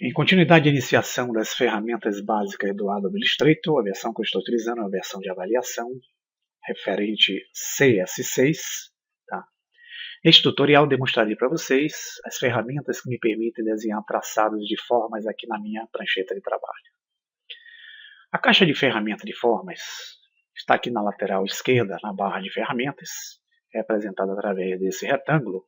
Em continuidade à iniciação das ferramentas básicas do Adobe Illustrator, a versão que eu estou utilizando é a versão de avaliação referente CS6. Tá? Este tutorial demonstrarei para vocês as ferramentas que me permitem desenhar traçados de formas aqui na minha prancheta de trabalho. A caixa de ferramenta de formas está aqui na lateral esquerda, na barra de ferramentas, representada através desse retângulo.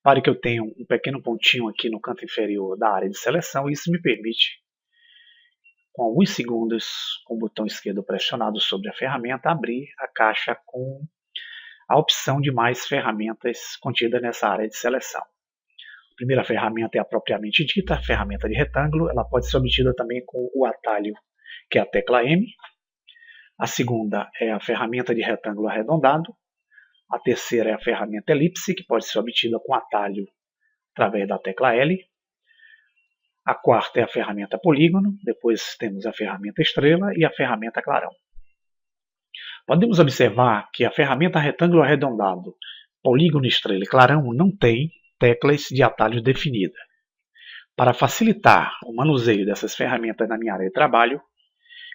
Para que eu tenha um pequeno pontinho aqui no canto inferior da área de seleção, isso me permite, com alguns segundos, com o botão esquerdo pressionado sobre a ferramenta, abrir a caixa com a opção de mais ferramentas contida nessa área de seleção. A primeira ferramenta é a propriamente dita, a ferramenta de retângulo. Ela pode ser obtida também com o atalho, que é a tecla M. A segunda é a ferramenta de retângulo arredondado. A terceira é a ferramenta elipse, que pode ser obtida com atalho através da tecla L. A quarta é a ferramenta polígono, depois temos a ferramenta estrela e a ferramenta clarão. Podemos observar que a ferramenta retângulo arredondado, polígono, estrela e clarão não tem teclas de atalho definida. Para facilitar o manuseio dessas ferramentas na minha área de trabalho,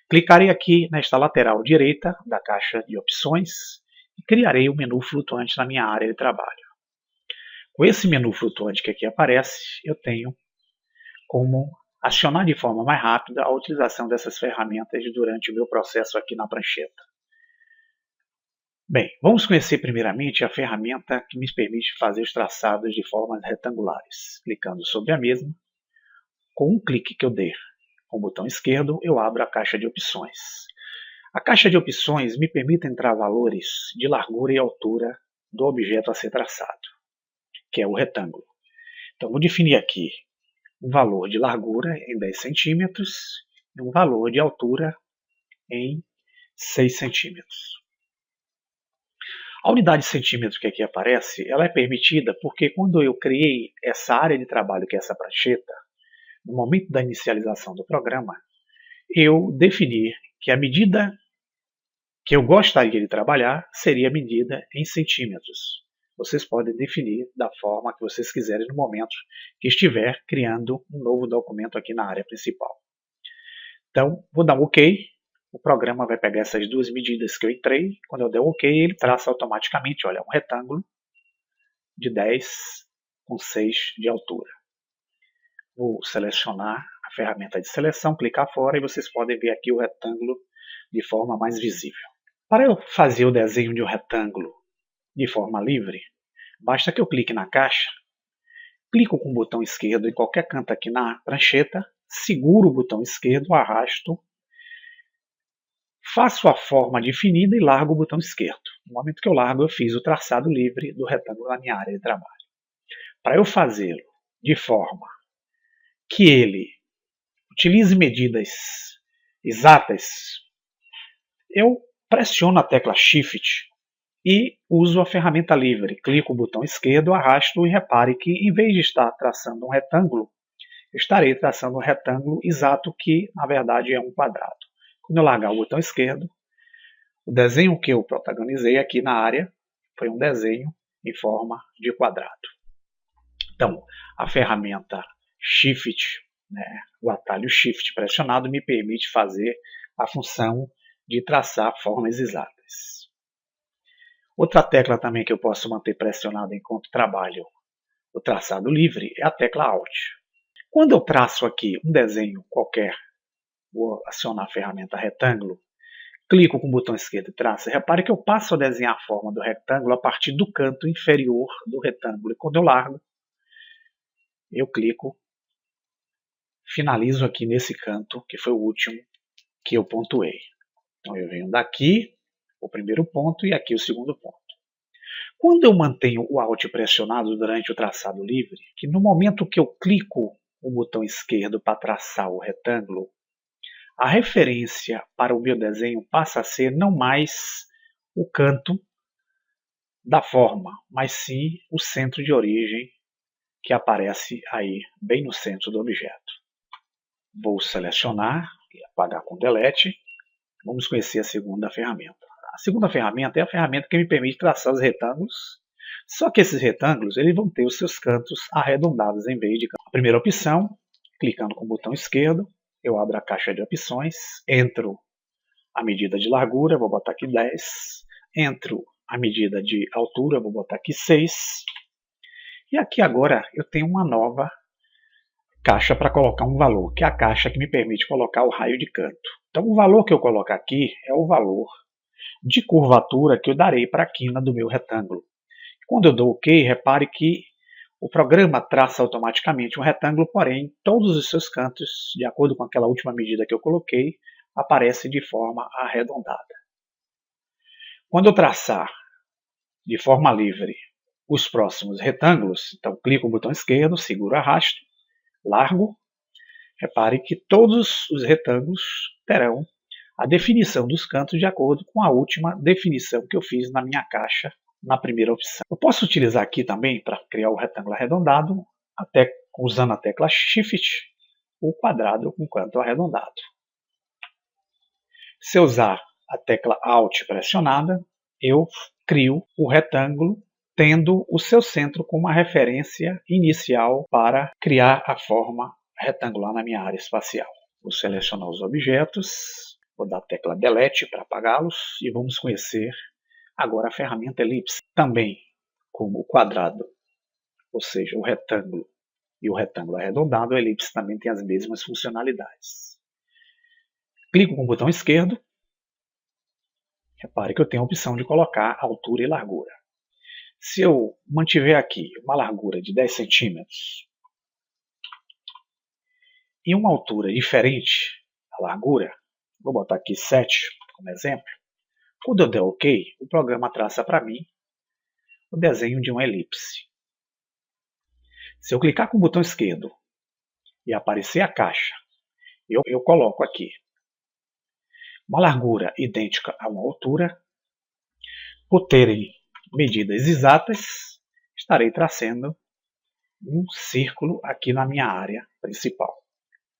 clicarei aqui nesta lateral direita da caixa de opções e criarei o menu flutuante na minha área de trabalho. Com esse menu flutuante que aqui aparece, eu tenho como acionar de forma mais rápida a utilização dessas ferramentas durante o meu processo aqui na prancheta. Bem, vamos conhecer primeiramente a ferramenta que me permite fazer os traçados de formas retangulares. Clicando sobre a mesma, com um clique que eu der com o botão esquerdo, eu abro a caixa de opções. A caixa de opções me permite entrar valores de largura e altura do objeto a ser traçado, que é o retângulo. Então, vou definir aqui um valor de largura em 10 centímetros e um valor de altura em 6 centímetros. A unidade de centímetros que aqui aparece, ela é permitida porque quando eu criei essa área de trabalho, que é essa prancheta, no momento da inicialização do programa, eu defini que a medida que eu gostaria de trabalhar seria a medida em centímetros. Vocês podem definir da forma que vocês quiserem no momento que estiver criando um novo documento aqui na área principal. Então, vou dar um OK. O programa vai pegar essas duas medidas que eu entrei. Quando eu der um OK, ele traça automaticamente, olha, um retângulo de 10 com 6 de altura. Vou selecionar a ferramenta de seleção, clicar fora e vocês podem ver aqui o retângulo de forma mais visível. Para eu fazer o desenho de um retângulo de forma livre, basta que eu clique na caixa, clico com o botão esquerdo em qualquer canto aqui na prancheta, seguro o botão esquerdo, arrasto, faço a forma definida e largo o botão esquerdo. No momento que eu largo, eu fiz o traçado livre do retângulo na minha área de trabalho. Para eu fazê-lo de forma que ele utilize medidas exatas, eu pressiono a tecla Shift e uso a ferramenta livre. Clico o botão esquerdo, arrasto e repare que em vez de estar traçando um retângulo, eu estarei traçando um retângulo exato que na verdade é um quadrado. Quando eu largar o botão esquerdo, o desenho que eu protagonizei aqui na área foi um desenho em forma de quadrado. Então, a ferramenta Shift, o atalho Shift pressionado, me permite fazer a função de traçar formas exatas. Outra tecla também que eu posso manter pressionada enquanto trabalho o traçado livre é a tecla Alt. Quando eu traço aqui um desenho qualquer, vou acionar a ferramenta retângulo, clico com o botão esquerdo e traço. Repare que eu passo a desenhar a forma do retângulo a partir do canto inferior do retângulo. E quando eu largo, eu clico, finalizo aqui nesse canto, que foi o último que eu pontuei. Então eu venho daqui, o primeiro ponto, e aqui o segundo ponto. Quando eu mantenho o Alt pressionado durante o traçado livre, que no momento que eu clico o botão esquerdo para traçar o retângulo, a referência para o meu desenho passa a ser não mais o canto da forma, mas sim o centro de origem que aparece aí bem no centro do objeto. Vou selecionar e apagar com Delete. Vamos conhecer a segunda ferramenta. A segunda ferramenta é a ferramenta que me permite traçar os retângulos, só que esses retângulos eles vão ter os seus cantos arredondados em vez de cantos. A primeira opção Clicando com o botão esquerdo, eu abro a caixa de opções, entro a medida de largura, vou botar aqui 10, entro a medida de altura, vou botar aqui 6, e aqui agora eu tenho uma nova caixa para colocar um valor, que é a caixa que me permite colocar o raio de canto. Então o valor que eu coloco aqui é o valor de curvatura que eu darei para a quina do meu retângulo. Quando eu dou OK, repare que o programa traça automaticamente um retângulo, porém todos os seus cantos, de acordo com aquela última medida que eu coloquei, aparecem de forma arredondada. Quando eu traçar de forma livre os próximos retângulos, então clico no botão esquerdo, seguro arrasto, largo, repare que todos os retângulos terão a definição dos cantos de acordo com a última definição que eu fiz na minha caixa na primeira opção. Eu posso utilizar aqui também, para criar o retângulo arredondado, usando a tecla Shift, o quadrado com canto arredondado. Se eu usar a tecla Alt pressionada, eu crio o retângulo tendo o seu centro como uma referência inicial para criar a forma retangular na minha área espacial. Vou selecionar os objetos, vou dar a tecla Delete para apagá-los e vamos conhecer agora a ferramenta elipse. Também como o quadrado, ou seja, o retângulo e o retângulo arredondado, a elipse também tem as mesmas funcionalidades. Clico com o botão esquerdo, repare que eu tenho a opção de colocar altura e largura. Se eu mantiver aqui uma largura de 10 centímetros e uma altura diferente da largura, vou botar aqui 7 como exemplo, quando eu der OK, o programa traça para mim o desenho de uma elipse. Se eu clicar com o botão esquerdo e aparecer a caixa, eu coloco aqui uma largura idêntica a uma altura, por terem medidas exatas, estarei traçando um círculo aqui na minha área principal.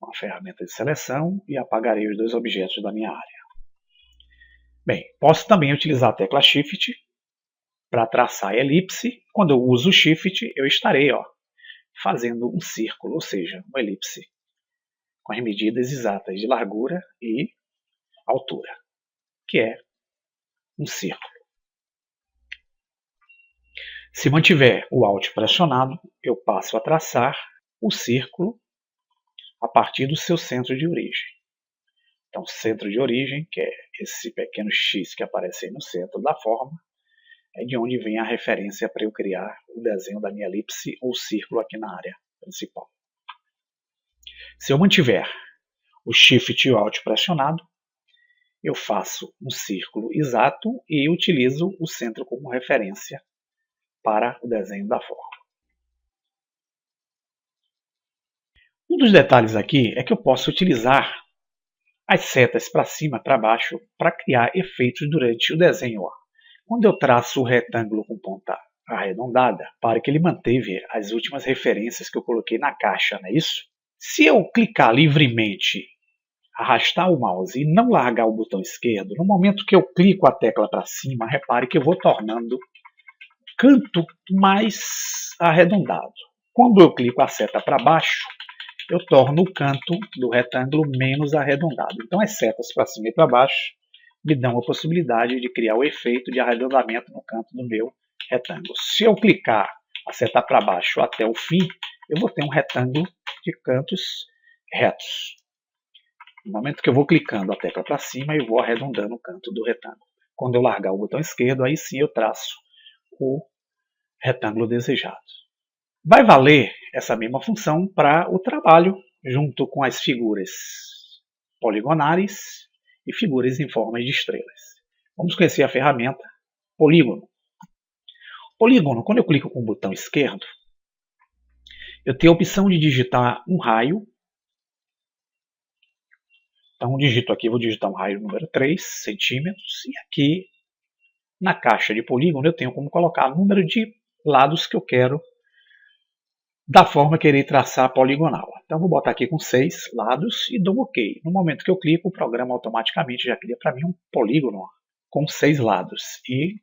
Uma ferramenta de seleção e apagarei os dois objetos da minha área. Bem, posso também utilizar a tecla Shift para traçar a elipse. Quando eu uso o Shift, eu estarei fazendo um círculo, ou seja, uma elipse com as medidas exatas de largura e altura, que é um círculo. Se mantiver o Alt pressionado, eu passo a traçar o círculo a partir do seu centro de origem. Então, centro de origem, que é esse pequeno X que aparece aí no centro da forma, é de onde vem a referência para eu criar o desenho da minha elipse ou círculo aqui na área principal. Se eu mantiver o Shift e o Alt pressionado, eu faço um círculo exato e utilizo o centro como referência para o desenho da forma. Um dos detalhes aqui é que eu posso utilizar as setas para cima e para baixo para criar efeitos durante o desenho. Quando eu traço o retângulo com ponta arredondada, para que ele manteve as últimas referências que eu coloquei na caixa, não é isso? Se eu clicar livremente, arrastar o mouse e não largar o botão esquerdo, no momento que eu clico a tecla para cima, repare que eu vou tornando o canto mais arredondado. Quando eu clico a seta para baixo, eu torno o canto do retângulo menos arredondado. Então as setas para cima e para baixo me dão a possibilidade de criar o efeito de arredondamento no canto do meu retângulo. Se eu clicar a seta para baixo até o fim, eu vou ter um retângulo de cantos retos. No momento que eu vou clicando a tecla para cima, eu vou arredondando o canto do retângulo. Quando eu largar o botão esquerdo, aí sim eu traço o retângulo desejado. Vai valer essa mesma função para o trabalho junto com as figuras poligonais e figuras em forma de estrelas. Vamos conhecer a ferramenta Polígono. Polígono, quando eu clico com o botão esquerdo, eu tenho a opção de digitar um raio. Então digito aqui, vou digitar um raio número 3 centímetros e aqui na caixa de polígono eu tenho como colocar o número de lados que eu quero da forma que irei traçar poligonal. Então vou botar aqui com 6 lados e dou OK. No momento que eu clico, o programa automaticamente já cria para mim um polígono com 6 lados e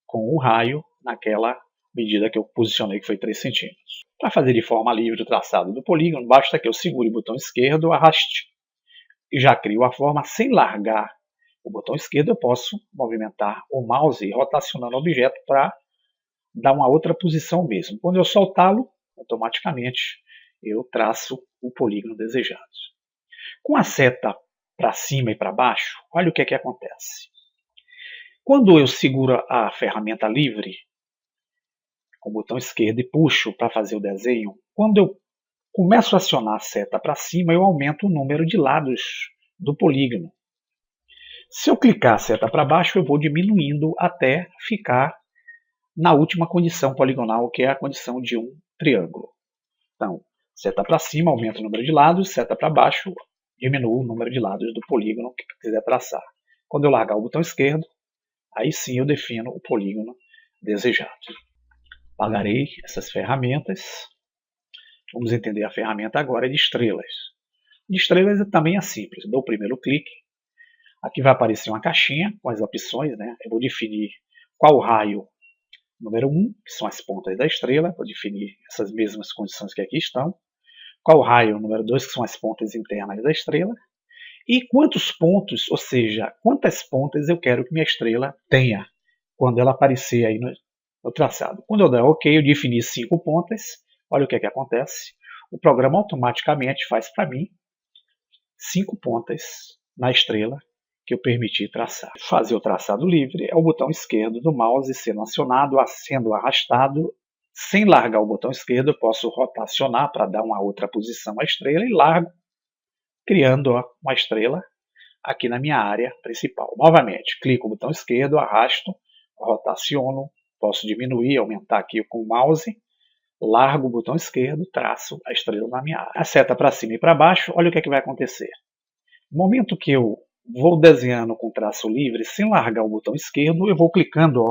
com o raio naquela medida que eu posicionei, que foi 3 centímetros. Para fazer de forma livre o traçado do polígono, basta que eu segure o botão esquerdo, arraste e já crio a forma sem largar o botão esquerdo. Eu posso movimentar o mouse rotacionando o objeto para dar uma outra posição mesmo. Quando eu soltá-lo, automaticamente eu traço o polígono desejado. Com a seta para cima e para baixo, olha o que é que acontece. Quando eu seguro a ferramenta livre com o botão esquerdo e puxo para fazer o desenho, quando eu começo a acionar a seta para cima, eu aumento o número de lados do polígono. Se eu clicar a seta para baixo, eu vou diminuindo até ficar na última condição poligonal, que é a condição de um triângulo. Então, seta para cima aumenta o número de lados, seta para baixo diminui o número de lados do polígono que quiser traçar. Quando eu largar o botão esquerdo, aí sim eu defino o polígono desejado. Apagarei essas ferramentas. Vamos entender a ferramenta agora de estrelas. De estrelas também é simples. Dou o primeiro clique. Aqui vai aparecer uma caixinha com as opções, né? Eu vou definir qual raio número 1, que são as pontas da estrela. Vou definir essas mesmas condições que aqui estão. Qual raio número 2, que são as pontas internas da estrela. E quantos pontos, ou seja, quantas pontas eu quero que minha estrela tenha quando ela aparecer aí no traçado. Quando eu der OK, eu defini 5 pontas. Olha o que é que acontece. O programa automaticamente faz para mim 5 pontas na estrela que eu permiti traçar. Fazer o traçado livre é o botão esquerdo do mouse sendo acionado, sendo arrastado. Sem largar o botão esquerdo, eu posso rotacionar para dar uma outra posição à estrela e largo, criando uma estrela aqui na minha área principal. Novamente, clico no botão esquerdo, arrasto, rotaciono, posso diminuir, aumentar aqui com o mouse, largo o botão esquerdo, traço a estrela na minha área. A seta para cima e para baixo, olha o que é que vai acontecer. No momento que eu vou desenhando com traço livre, sem largar o botão esquerdo, eu vou clicando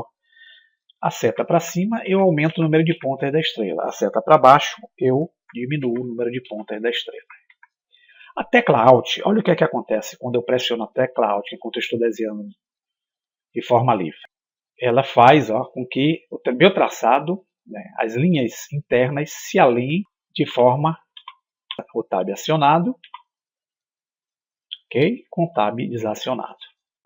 a seta para cima, eu aumento o número de pontas da estrela. A seta para baixo, eu diminuo o número de pontas da estrela. A tecla Alt, olha o que é que acontece quando eu pressiono a tecla Alt enquanto eu estou desenhando de forma livre. Ela faz com que o meu traçado, né, as linhas internas se alinhem de forma o Tab acionado, ok? Com o Tab desacionado.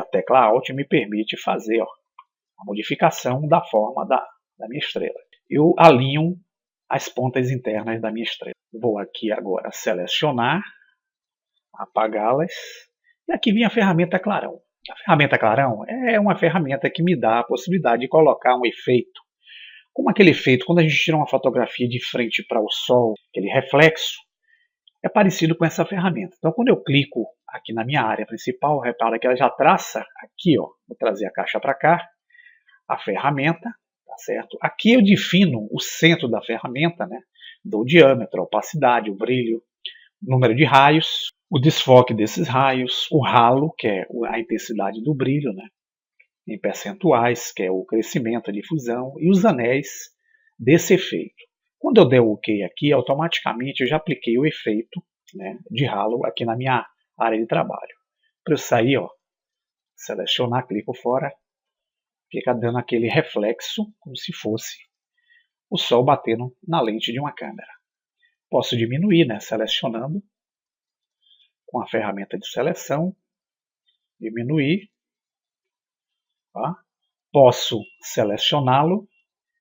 A tecla Alt me permite fazer a modificação da forma da minha estrela. Eu alinho as pontas internas da minha estrela. Vou aqui agora selecionar, apagá-las, e aqui vem a ferramenta Clarão. A ferramenta Clarão é uma ferramenta que me dá a possibilidade de colocar um efeito, como aquele efeito quando a gente tira uma fotografia de frente para o sol, aquele reflexo, é parecido com essa ferramenta. Então, quando eu clico aqui na minha área principal, repara que ela já traça aqui, ó, vou trazer a caixa para cá, a ferramenta, tá certo? Aqui eu defino o centro da ferramenta, né? Dou o diâmetro, a opacidade, o brilho, o número de raios, o desfoque desses raios, o halo, que é a intensidade do brilho, né? Em percentuais, que é o crescimento, a difusão, e os anéis desse efeito. Quando eu der o OK aqui, automaticamente eu já apliquei o efeito, né, de halo aqui na minha área de trabalho. Para eu sair, ó, selecionar, clico fora, fica dando aquele reflexo como se fosse o sol batendo na lente de uma câmera. Posso diminuir, né, selecionando com a ferramenta de seleção, diminuir. Tá? Posso selecioná-lo,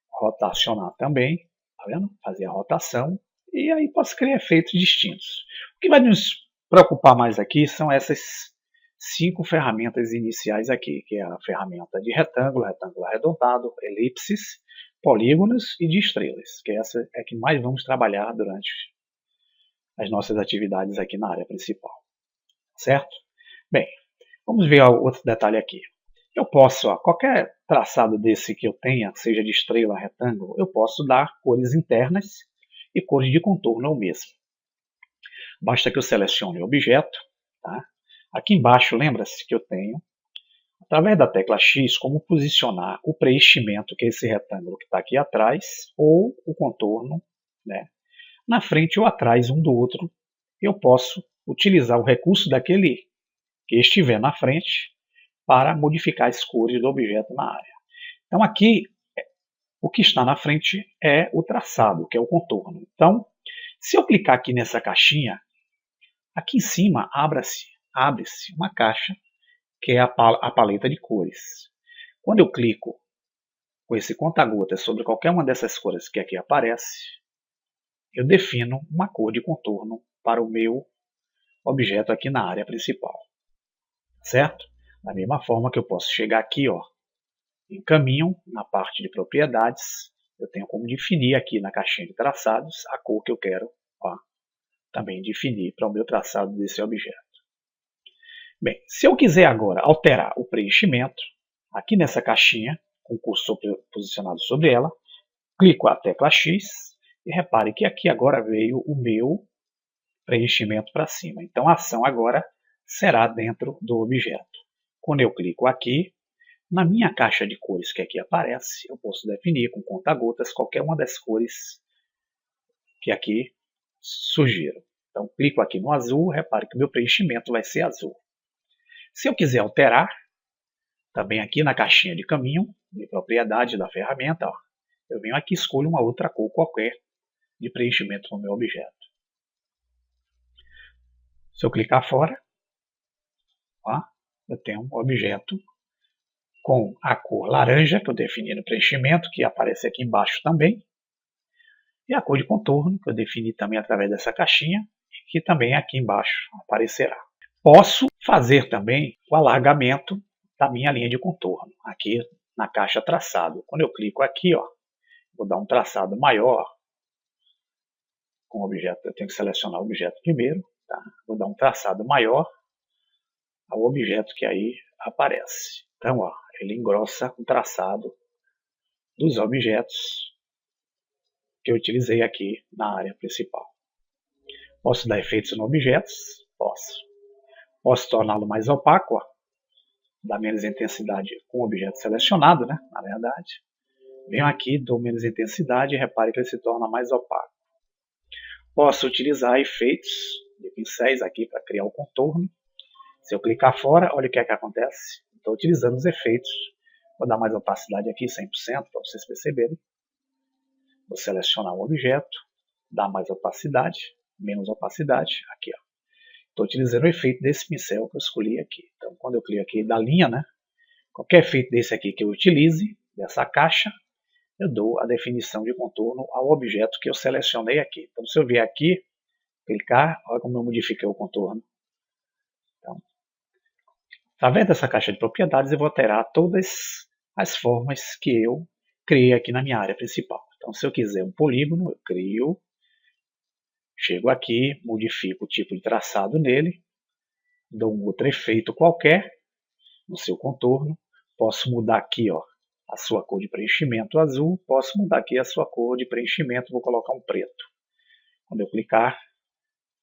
rotacionar também, tá vendo? Fazer a rotação e aí posso criar efeitos distintos. O que vai nos preocupar mais aqui são essas 5 ferramentas iniciais aqui, que é a ferramenta de retângulo, retângulo arredondado, elipses, polígonos e de estrelas, que essa é que mais vamos trabalhar durante as nossas atividades aqui na área principal. Certo? Bem, vamos ver outro detalhe aqui. Eu posso, qualquer traçado desse que eu tenha, seja de estrela, retângulo, eu posso dar cores internas e cores de contorno ao mesmo. Basta que eu selecione o objeto. Tá? Aqui embaixo, lembra-se que eu tenho, através da tecla X, como posicionar o preenchimento, que é esse retângulo que está aqui atrás, ou o contorno, né, na frente ou atrás um do outro. Eu posso utilizar o recurso daquele que estiver na frente para modificar as cores do objeto na área. Então aqui O que está na frente é o traçado, que é o contorno. Então, se eu clicar aqui nessa caixinha, aqui em cima abre-se uma caixa, que é a paleta de cores. Quando eu clico com esse conta-gotas sobre qualquer uma dessas cores que aqui aparece, eu defino uma cor de contorno para o meu objeto aqui na área principal. Certo? Da mesma forma que eu posso chegar aqui, ó, em caminho, na parte de propriedades, eu tenho como definir aqui na caixinha de traçados a cor que eu quero, ó, também definir para o meu traçado desse objeto. Bem, se eu quiser agora alterar o preenchimento, aqui nessa caixinha, com o cursor posicionado sobre ela, clico a tecla X e repare que aqui agora veio o meu preenchimento para cima. Então a ação agora será dentro do objeto. Quando eu clico aqui, na minha caixa de cores que aqui aparece, eu posso definir com conta-gotas qualquer uma das cores que aqui surgiram. Então clico aqui no azul, repare que o meu preenchimento vai ser azul. Se eu quiser alterar, também aqui na caixinha de caminho, de propriedade da ferramenta, ó, eu venho aqui e escolho uma outra cor qualquer de preenchimento no meu objeto. Se eu clicar fora, ó, eu tenho um objeto com a cor laranja, que eu defini no preenchimento, que aparece aqui embaixo também, e a cor de contorno, que eu defini também através dessa caixinha, e que também aqui embaixo aparecerá. Posso fazer também o alargamento da minha linha de contorno, aqui na caixa traçado. Quando eu clico aqui, ó, vou dar um traçado maior com o objeto. Eu tenho que selecionar o objeto primeiro, tá? Vou dar um traçado maior ao objeto que aí aparece. Então, ó, ele engrossa o traçado dos objetos que eu utilizei aqui na área principal. Posso dar efeitos no objetos? Posso. Posso torná-lo mais opaco, ó, dar menos intensidade com o objeto selecionado, né? Na verdade. Venho aqui, dou menos intensidade e repare que ele se torna mais opaco. Posso utilizar efeitos de pincéis aqui para criar o contorno. Se eu clicar fora, olha o que é que acontece. Estou utilizando os efeitos. Vou dar mais opacidade aqui, 100%, para vocês perceberem. Vou selecionar um objeto, dar mais opacidade, menos opacidade, aqui, ó. Estou utilizando o efeito desse pincel que eu escolhi aqui. Então, quando eu clico aqui da linha, né, qualquer efeito desse aqui que eu utilize, dessa caixa, eu dou a definição de contorno ao objeto que eu selecionei aqui. Então, se eu vier aqui, clicar, olha como eu modifiquei o contorno. Então, através dessa caixa de propriedades, eu vou alterar todas as formas que eu criei aqui na minha área principal. Então, se eu quiser um polígono, eu crio, chego aqui, modifico o tipo de traçado nele, dou um outro efeito qualquer no seu contorno, posso mudar aqui, ó, a sua cor de preenchimento azul, posso mudar aqui a sua cor de preenchimento, vou colocar um preto. Quando eu clicar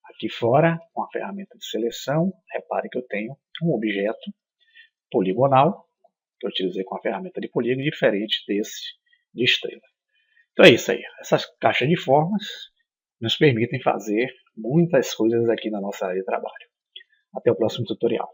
aqui fora, com a ferramenta de seleção, repare que eu tenho um objeto poligonal, que eu utilizei com a ferramenta de polígono, diferente desse de estrela. Então é isso aí. Essas caixas de formas nos permitem fazer muitas coisas aqui na nossa área de trabalho. Até o próximo tutorial.